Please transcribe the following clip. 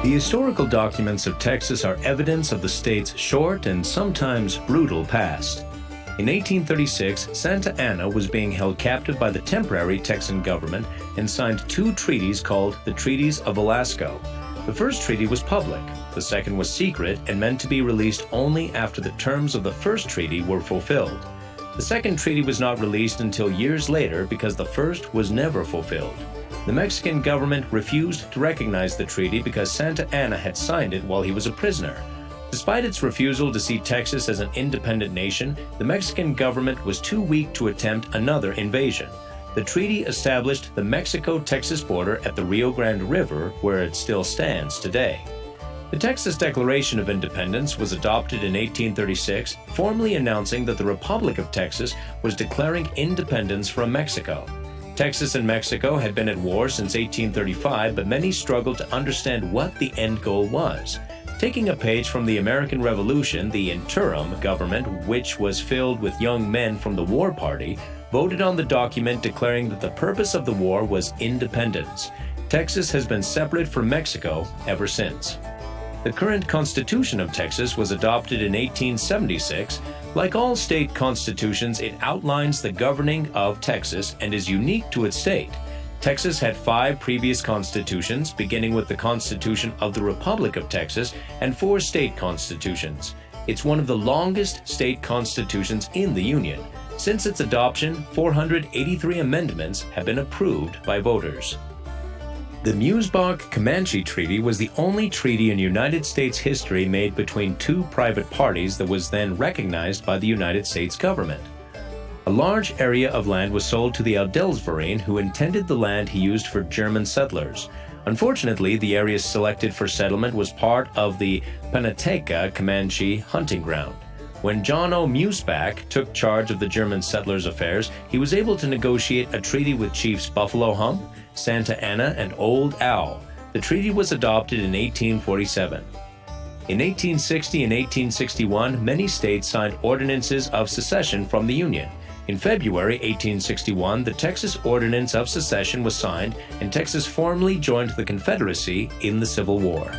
The historical documents of Texas are evidence of the state's short and sometimes brutal past. In 1836, Santa Anna was being held captive by the temporary Texan government and signed two treaties called the Treaties of Velasco. The first treaty was public, the second was secret and meant to be released only after the terms of the first treaty were fulfilled. The second treaty was not released until years later because the first was never fulfilled. The Mexican government refused to recognize the treaty because Santa Anna had signed it while he was a prisoner. Despite its refusal to see Texas as an independent nation, the Mexican government was too weak to attempt another invasion. The treaty established the Mexico-Texas border at the Rio Grande River, where it still stands today. The Texas Declaration of Independence was adopted in 1836, formally announcing that the Republic of Texas was declaring independence from Mexico. Texas and Mexico had been at war since 1835, but many struggled to understand what the end goal was. Taking a page from the American Revolution, the interim government, which was filled with young men from the war party, voted on the document declaring that the purpose of the war was independence. Texas has been separate from Mexico ever since. The current Constitution of Texas was adopted in 1876. Like all state constitutions, it outlines the governing of Texas and is unique to its state. Texas had 5 previous constitutions, beginning with the Constitution of the Republic of Texas and 4 state constitutions. It's one of the longest state constitutions in the Union. Since its adoption, 483 amendments have been approved by voters. The Musbach-Comanche Treaty was the only treaty in United States history made between 2 private parties that was then recognized by the United States government. A large area of land was sold to the Adelsverein, who intended the land he used for German settlers. Unfortunately, the area selected for settlement was part of the Panateca-Comanche hunting ground. When John O. Musbach took charge of the German settlers' affairs, he was able to negotiate a treaty with Chiefs Buffalo Hump, Santa Anna, and Old Owl. The treaty was adopted in 1847. In 1860 and 1861, many states signed ordinances of secession from the Union. In February 1861, the Texas Ordinance of Secession was signed, and Texas formally joined the Confederacy in the Civil War.